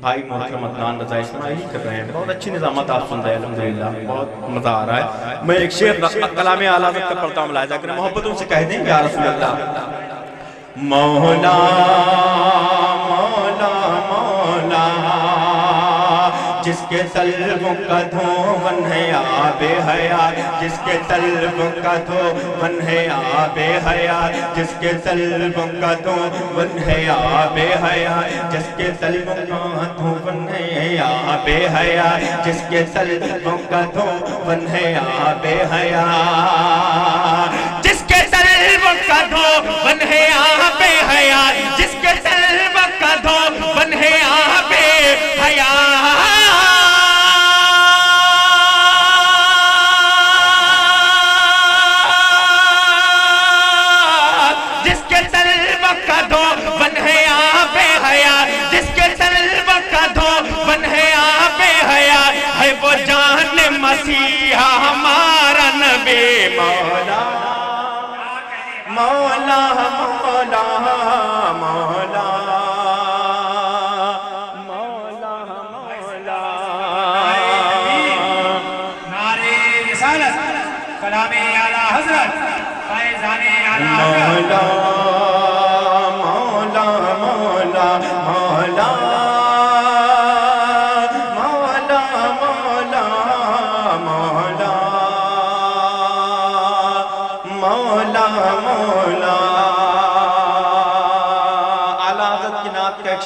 بھائی محترم عدنان رضا اسماعیلی کر رہے ہیں، بہت اچھی نظامت آپ سن رہے ہیں الحمدللہ، بہت مزہ آ رہا ہے۔ میں ایک شعر کلام اعلی حضرت کا پڑھتا ہوں، ملاحظہ کریں، محبتوں سے کہہ دیں یا رسول اللہ، مولا مولا مولا جس کے طلبوں کا دھون ہے آب حیات، جس کے طلبوں کا دھون ہے آب حیات، جس کے طلبوں کا دھون ہے آب حیات، جس کے طلبوں کا دھون ہے آب حیات، جس کے طلبوں کا دھون ہے آب حیات، جس کے طلبوں کا دھون ہے آب حیات، جس کے طلبوں کا دھون ہے آب حیات، مسیحا ہمارا نبی مولا مولا مولا مولا مولا مولا نعرے رسالت کلام اعلی حضرت فیضان اعلی حضرت مولا مولا مولا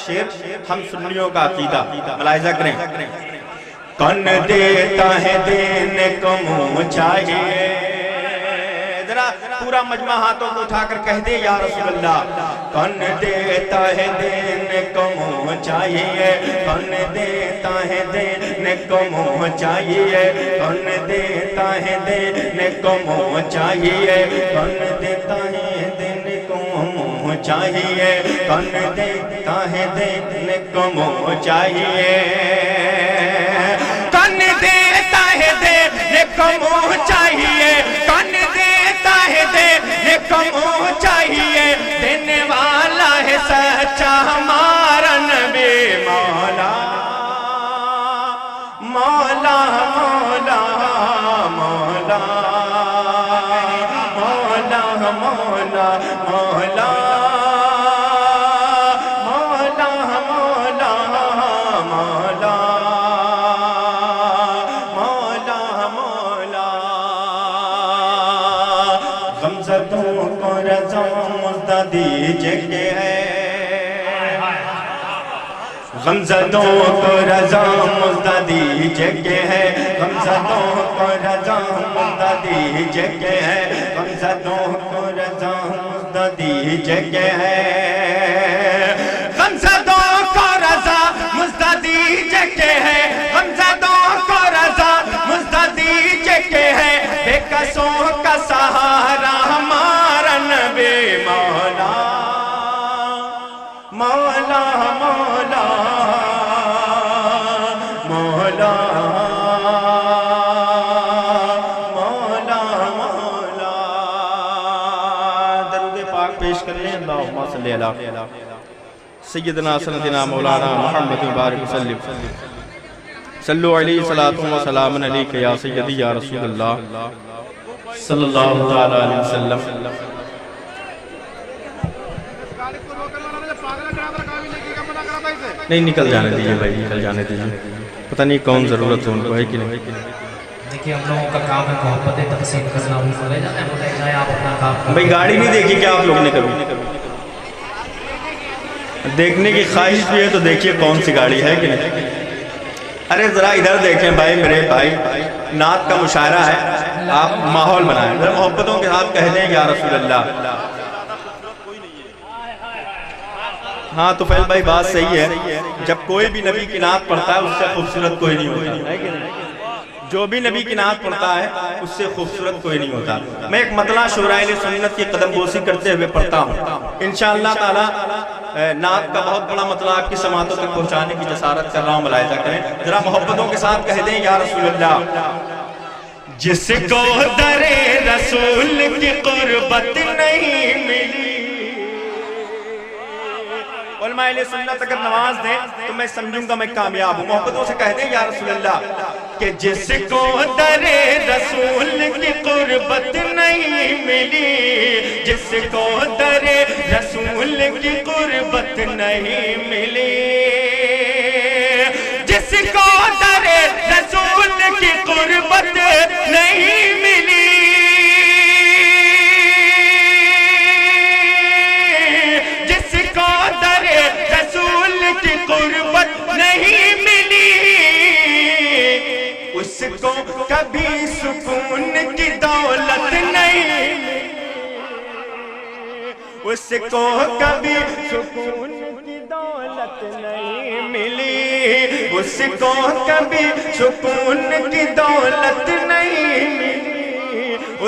شعر ہم سنیوں کا عقیدہ ملاحظہ کریں، کن دیتا ہے دینے کو منہ چاہیے، ذرا پورا مجمع ہاتھوں کو اٹھا کر کہہ دے یا رسول اللہ، کن دیتا ہے دینے کو منہ چاہیے، کن دیتا ہے دینے کو منہ چاہیے، کن دیتا ہے دینے کو منہ چاہیے، کن دیتا ہے دینے کو منہ چاہیے، کن دیتا ہے دینے کو منہ چاہیے، کن دیتا ہے دینے کو منہ چاہیے، کن دیتا ہے دینے کو منہ چاہیے، دینے والا ہے سچا ہمارا نبی مولا مولا مولا مولا مولا مولا مولا غمزتوں کو رضا مزدہ دیجے کے ہے، غمزتوں کو رضا مزدہ دیجے کے ہے، غمزتوں کو رضا مزدہ دیجے کے ہے، غمزتوں کو رضا مزدہ دیجے کے ہے، غمزتوں کو رضا مزدہ دیجے کے ہے، غمزتوں کو رضا مزدہ دیجے کے ہے، بے کسوں کا سہارا ہمارا نبی مولا مولا مولا مولا مولا مولا، درود پاک پیش کر لیں، اللہم صلی علی سیدنا سندنا مولانا محمد مبارک وسلم، صلو علیہ صلاۃ و سلام علیک یا سیدی یا رسول اللہ صلی اللہ تعالیٰ علیہ وسلم۔ نہیں نکل جانے دیجئے بھائی، نکل جانے دیجئے، پتہ نہیں کون ضرورت ہے ان کو ہے کہ نہیں۔ دیکھیں ہم لوگوں کا کام ہے محبت تقسیم کرنا، لے جائے آپ اپنا کام بھائی گاڑی نہیں دیکھی کیا آپ لوگ نے کبھی؟ دیکھنے کی خواہش بھی ہے تو دیکھیے کون سی گاڑی ہے کہ نہیں۔ ارے ذرا ادھر دیکھیں بھائی، میرے بھائی نعت کا مشاعرہ ہے، آپ ماحول بنائیں، ذرا محبتوں کے ساتھ کہہ دیں یا رسول اللہ۔ ہاں تو فیل بھائی بات صحیح ہے، جب کوئی بھی نبی کی نعت پڑھتا ہے اس سے خوبصورت کوئی نہیں ہوتا، جو بھی نبی کی نعت پڑھتا ہے اس سے خوبصورت کوئی نہیں ہوتا۔ میں ایک مطلع شورائے اہل سنت کی قدم بوسی کرتے ہوئے پڑھتا ہوں، انشاءاللہ تعالی نعت کا بہت بڑا مطلع آپ کی سماعتوں تک پہنچانے کی جسارت کر رہا ہوں، ملاحظہ کریں، ذرا محبتوں کے ساتھ کہہ دیں یا رسول اللہ۔ جس کو در رسول کی قربت نہیں ملی، علماء اہل سنت اگر نواز دیں تو میں سمجھوں گا میں کامیاب ہوں. محبتوں سے کہہ دیں یا رسول اللہ کہ جس کو در رسول کی قربت نہیں ملی, جس کو در رسول کی قربت نہیں ملی, جس کو در رسول کی قربت نہیں ملی, جس کو در رسول کی قربت نہیں ملی, اس کو کبھی سکون کی دولت نہیں ملی, اس کو کبھی سکون کی دولت نہیں ملی, اس کو کبھی سکون کی دولت نہیں ملی,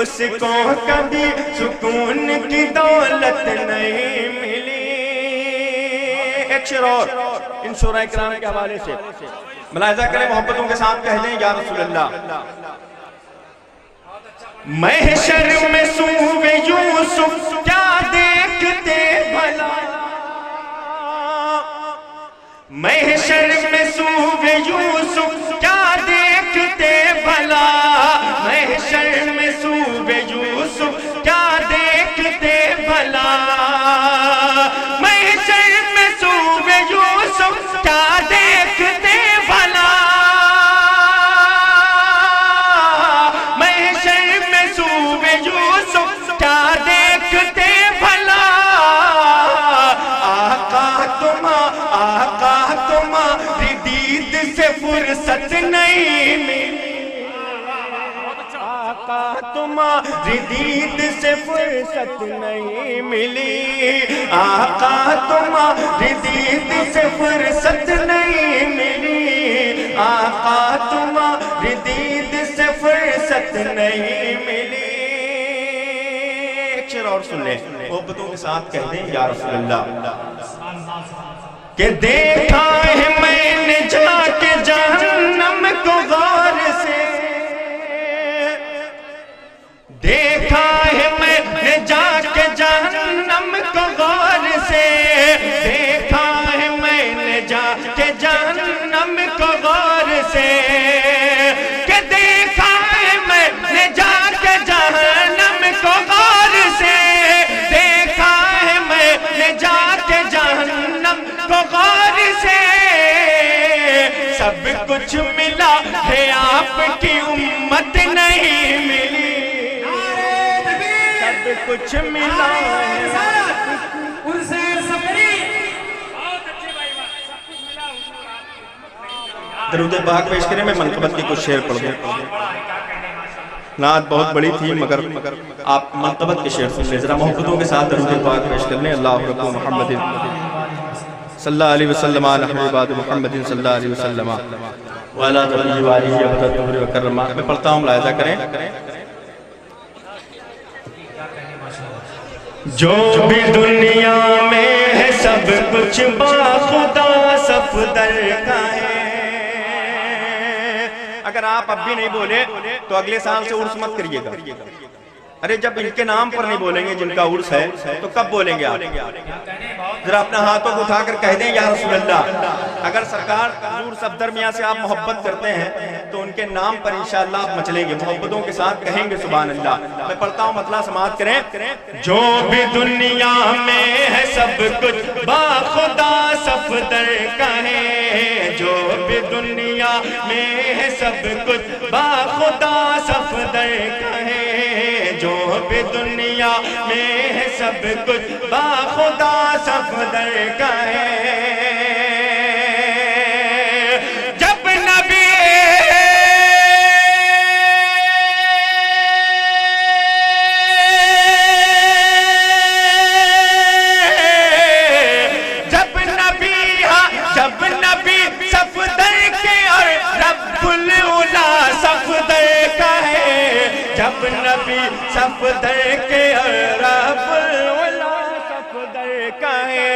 اس کو کبھی سکون کی دولت نہیں ملی. ایک شعر اور ان شعراء کرام کے حوالے سے ملاحظہ کریں, محبتوں کے ساتھ کہہ دیں یا رسول اللہ. محشر میں سوئے یوسف کیا دیکھتے بھلا, محشر میں سوئے یوسف کیا دیکھتے بھلا, محشر میں سوئے یوسف کیا دیکھتے بھلا, محشر میں سوئے یوسف کیا دیکھتے بھلا, محشر میں سوئے یوسف کیا دیکھتے بھلا, آقا تمہاری دید سے فرصت نہیں ملی, آقا تمہاری دید سے فرصت نہیں ملی, آقا تمہاری دید سے فرصت نہیں ملی, آقا تمہاری دید سے فرصت نہیں ملی. ایک شعر اور سن لیں, محبتوں کے ساتھ کہہ دیں یا رسول اللہ کہ دیکھا ہے میں نے جا کے جہنم کو غور سے, دیکھا ہے میں نے جا کے جہنم کو غور سے, دیکھا ہے میں نے جا کے جہنم کو غور سے, کہ دیکھا ہے میں نے جا کے جہنم کو غور سے, دیکھا ہے میں نے جا کے جہنم کو غور سے, سب کچھ ملا ہے آپ کی امت نہیں ملی, سب کچھ ملا ہے درود پاک پیش کریں. میں منقبت کی کچھ شعر پڑھ دوں. نعت بہت بڑی تھی مگر آپ منقبت کے شعر سن لیں, ذرا محبتوں کے ساتھ درود پاک پیش کر لیں. اللہ رب محمد صلی اللہ علیہ وسلم نحو بعد محمد صلی اللہ علیہ وسلم وعلی نبی وآلہ وصحبہ وسلم. میں پڑھتا ہوں, ملاحظہ کریں. جو بھی دنیا میں ہے سب کچھ باخدا صفدر کا ہے. اگر آپ اب بھی نہیں بولے تو اگلے سال سے عرس مت کریے گا. ارے جب ان کے نام پر نہیں بولیں گے جن کا عرس ہے تو کب بولیں گے آپ؟ ذرا اپنا ہاتھوں کو اٹھا کر کہہ دیں یا رسول اللہ. اگر سرکار حضور صفدر میاں سے آپ محبت کرتے ہیں تو ان کے نام پر انشاءاللہ آپ مچلیں گے, محبتوں کے ساتھ کہیں گے سبحان اللہ. میں پڑھتا ہوں, مطلع سماعت کریں. جو بھی دنیا میں ہے سب کچھ باخدا صفدر کا ہے, جو بھی دنیا میں ہے سب کچھ باخدا صفدر کا ہے, جو بھی دنیا میں ہے سب کچھ باخدا صفدر کا ہے. جب نبی صفدر کے اور رب العلا صفدر کا ہے, جب نبی صفدر کے اور رب العلا صفدر کا ہے,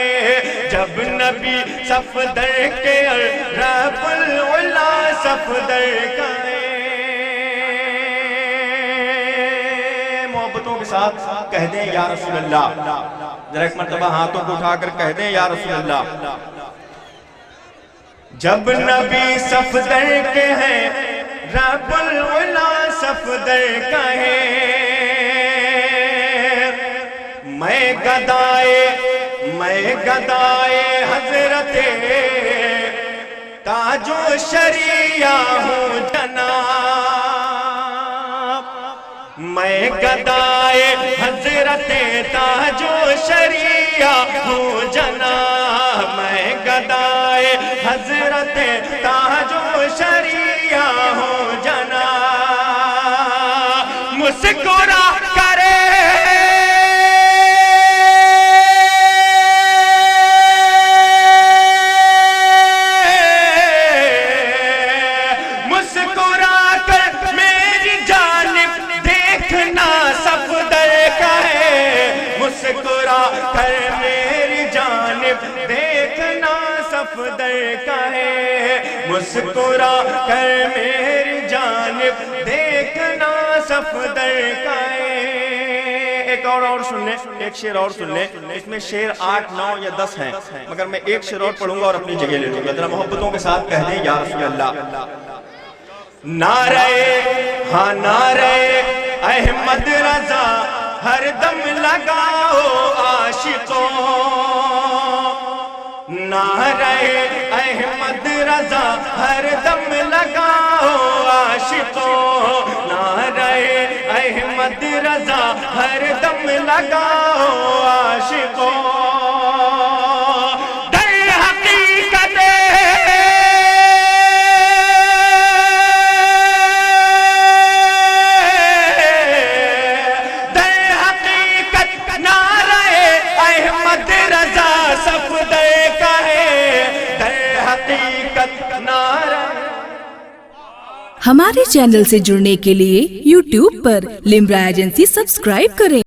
جب نبی صفدر کے اور رب العلا صفدر کا ہے. محبتوں کے ساتھ کہہ دیں یا رسول اللہ. ذرا ایک مرتبہ ہاتھوں کو اٹھا کر کہہ دیں یا رسول اللہ. جب نبی صفدر کے ہیں رب العلا صفدر کا ہے. میں گدائے حضرت تاج و شریعہ ہوں جناب. میں گدائے حضرت تاج و شریعہ ہوں جناب. میں گدائے حضرت تاج و شریعہ ہوں جناب. مسکرا کرے کر میری جانب دیکھنا صفدر کا ہے. مسکرا کر میری جانب دیکھنا صفدر کا ہے. ایک اور سن لیں, ایک شعر اور سن لیں. اس میں شعر 8, 9 یا 10 ہیں, مگر میں ایک شعر اور پڑھوں گا اور اپنی جگہ لے لوں گا. ذرا محبتوں کے ساتھ کہہ دیں یا رسول اللہ. نعرہ احمد رضا ہر دم لگاؤ عاشقوں. نعرہ احمد رضا ہر دم لگاؤ عاشقوں. نعرہ احمد رضا ہر دم لگاؤ عاشقوں. ہمارے چینل سے جڑنے کے لیے YouTube پر لمبرا ایجنسی سبسکرائب کریں.